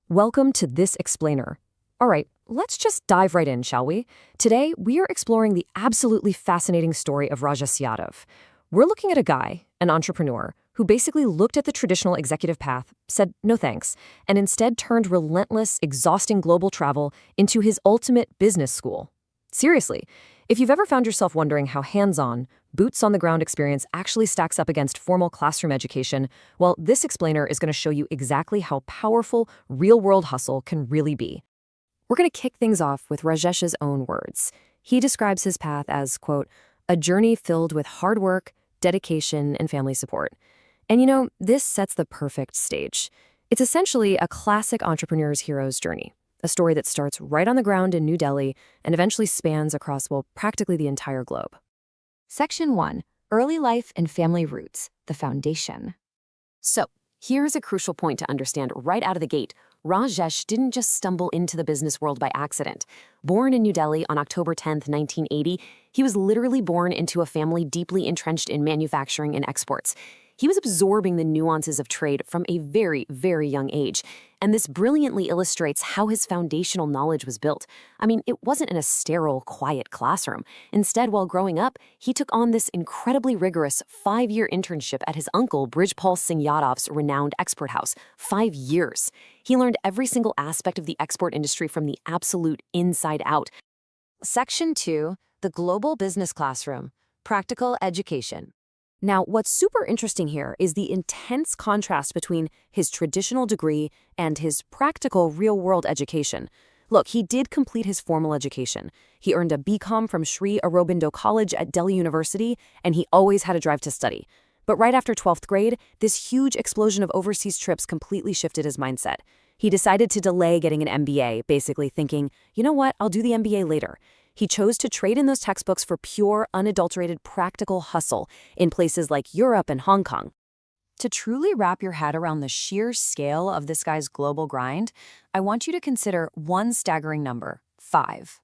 Welcome to This Explainer. All right, let's just dive right in, shall we? Today, we are exploring the absolutely fascinating story of Rajesh Yadav. We're looking at a guy, an entrepreneur, who basically looked at the traditional executive path, said no thanks, and instead turned relentless, exhausting global travel into his ultimate business school. Seriously, if you've ever found yourself wondering how hands-on, boots-on-the-ground experience actually stacks up against formal classroom education, well, this explainer is going to show you exactly how powerful real-world hustle can really be. We're going to kick things off with Rajesh's own words. He describes his path as, quote, a journey filled with hard work, dedication, and family support. And this sets the perfect stage. It's essentially a classic entrepreneur's hero's journey. A story that starts right on the ground in New Delhi and eventually spans across, well, practically the entire globe. Section 1. Early Life and Family Roots, the Foundation. So, here's a crucial point to understand right out of the gate. Rajesh didn't just stumble into the business world by accident. Born in New Delhi on October 10, 1980, he was literally born into a family deeply entrenched in manufacturing and exports. He was absorbing the nuances of trade from a very, very young age, and this brilliantly illustrates how his foundational knowledge was built. I mean, it wasn't in a sterile, quiet classroom. Instead, while growing up, he took on this incredibly rigorous 5-year internship at his uncle Brijpal Singh Yadav's renowned export house. 5 years. He learned every single aspect of the export industry from the absolute inside out. Section 2. The Global Business Classroom, Practical Education. Now, what's super interesting here is the intense contrast between his traditional degree and his practical real-world education. Look, he did complete his formal education. He earned a BCom from Sri Aurobindo College at Delhi University, and he always had a drive to study. But right after 12th grade, this huge explosion of overseas trips completely shifted his mindset. He decided to delay getting an MBA, basically thinking, you know what, I'll do the MBA later. He chose to trade in those textbooks for pure, unadulterated practical hustle in places like Europe and Hong Kong. To truly wrap your head around the sheer scale of this guy's global grind, I want you to consider one staggering number: 5.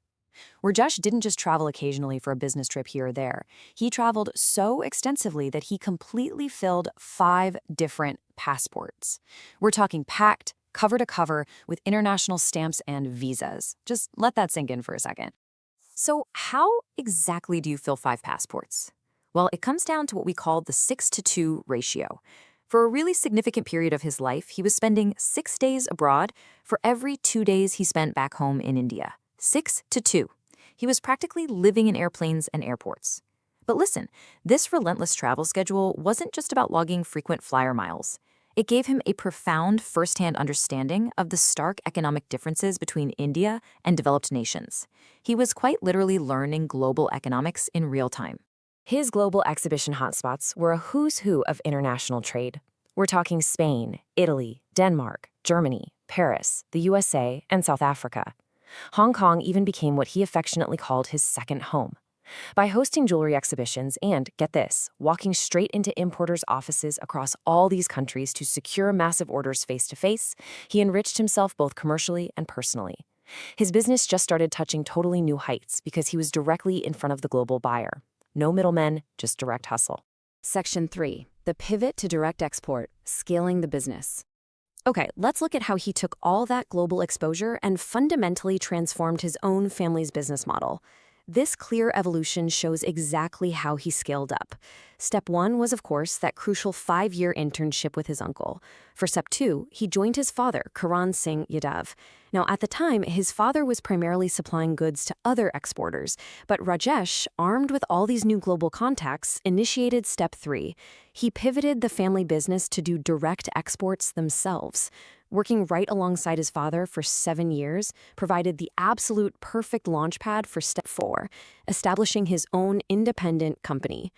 Rajesh didn't just travel occasionally for a business trip here or there. He traveled so extensively that he completely filled 5 different passports. We're talking packed, cover to cover, with international stamps and visas. Just let that sink in for a second. So how exactly do you fill 5 passports? Well, it comes down to what we call the 6-to-2 ratio. For a really significant period of his life, he was spending 6 days abroad for every 2 days he spent back home in India. 6-to-2. He was practically living in airplanes and airports. But listen, this relentless travel schedule wasn't just about logging frequent flyer miles. It gave him a profound first-hand understanding of the stark economic differences between India and developed nations. He was quite literally learning global economics in real time. His global exhibition hotspots were a who's who of international trade. We're talking Spain, Italy, Denmark, Germany, Paris, the USA, and South Africa. Hong Kong even became what he affectionately called his second home. By hosting jewelry exhibitions and, get this, walking straight into importers' offices across all these countries to secure massive orders face-to-face, he enriched himself both commercially and personally. His business just started touching totally new heights because he was directly in front of the global buyer. No middlemen, just direct hustle. Section 3. The Pivot to Direct Export, Scaling the Business. Okay, let's look at how he took all that global exposure and fundamentally transformed his own family's business model. This clear evolution shows exactly how he scaled up. Step 1 was, of course, that crucial 5-year internship with his uncle. For Step 2, he joined his father, Karan Singh Yadav. Now, at the time, his father was primarily supplying goods to other exporters, but Rajesh, armed with all these new global contacts, initiated Step 3. He pivoted the family business to do direct exports themselves. Working right alongside his father for 7 years provided the absolute perfect launchpad for Step 4, establishing his own independent company.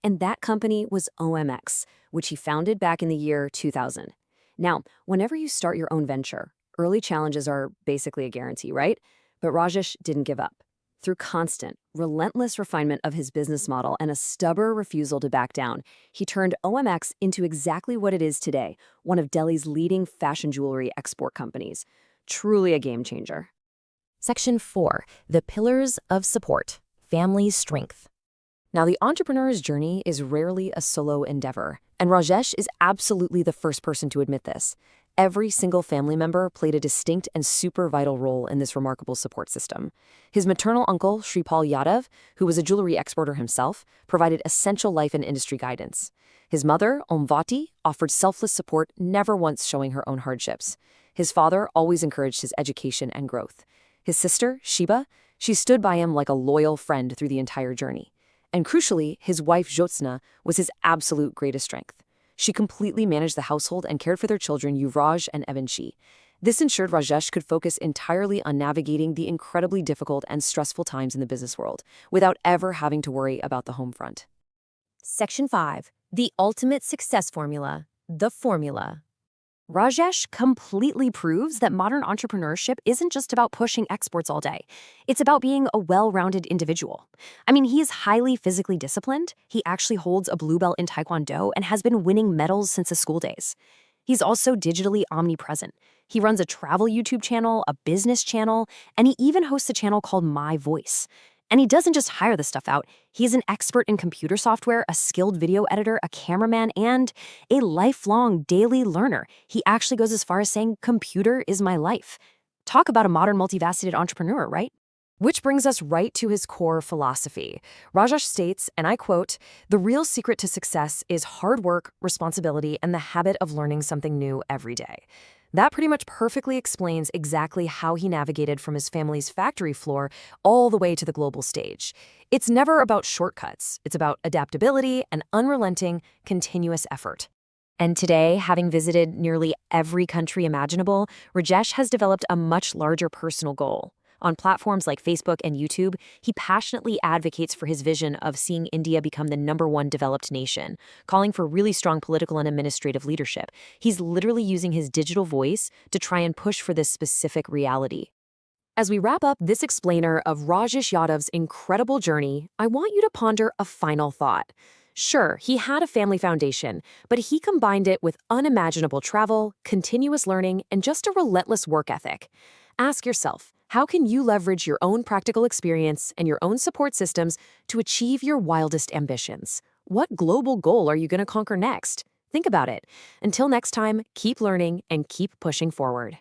And that company was OMX, which he founded back in the year 2000. Now, whenever you start your own venture, early challenges are basically a guarantee, right? But Rajesh didn't give up. Through constant, relentless refinement of his business model and a stubborn refusal to back down, he turned OMX into exactly what it is today, one of Delhi's leading fashion jewelry export companies. Truly a game changer. Section 4. The Pillars of Support, Family Strength. Now, the entrepreneur's journey is rarely a solo endeavor, and Rajesh is absolutely the first person to admit this. Every single family member played a distinct and super vital role in this remarkable support system. His maternal uncle, Shripal Yadav, who was a jewelry exporter himself, provided essential life and industry guidance. His mother, Omvati, offered selfless support, never once showing her own hardships. His father always encouraged his education and growth. His sister, Shiba, she stood by him like a loyal friend through the entire journey. And crucially, his wife, Jyotsna, was his absolute greatest strength. She completely managed the household and cared for their children, Yuvraj and Evanshi. This ensured Rajesh could focus entirely on navigating the incredibly difficult and stressful times in the business world, without ever having to worry about the home front. Section 5. The Ultimate Success Formula. The Formula. Rajesh completely proves that modern entrepreneurship isn't just about pushing exports all day. It's about being a well-rounded individual. I mean, he is highly physically disciplined. He actually holds a blue belt in Taekwondo and has been winning medals since his school days. He's also digitally omnipresent. He runs a travel YouTube channel, a business channel, and he even hosts a channel called My Voice. And he doesn't just hire this stuff out. He's an expert in computer software, a skilled video editor, a cameraman, and a lifelong daily learner. He actually goes as far as saying, "Computer is my life." Talk about a modern multifaceted entrepreneur, right? Which brings us right to his core philosophy. Rajesh states, and I quote, "The real secret to success is hard work, responsibility, and the habit of learning something new every day." That pretty much perfectly explains exactly how he navigated from his family's factory floor all the way to the global stage. It's never about shortcuts. It's about adaptability and unrelenting, continuous effort. And today, having visited nearly every country imaginable, Rajesh has developed a much larger personal goal. On platforms like Facebook and YouTube, he passionately advocates for his vision of seeing India become the #1 developed nation, calling for really strong political and administrative leadership. He's literally using his digital voice to try and push for this specific reality. As we wrap up this explainer of Rajesh Yadav's incredible journey, I want you to ponder a final thought. Sure, he had a family foundation, but he combined it with unimaginable travel, continuous learning, and just a relentless work ethic. Ask yourself, how can you leverage your own practical experience and your own support systems to achieve your wildest ambitions? What global goal are you going to conquer next? Think about it. Until next time, keep learning and keep pushing forward.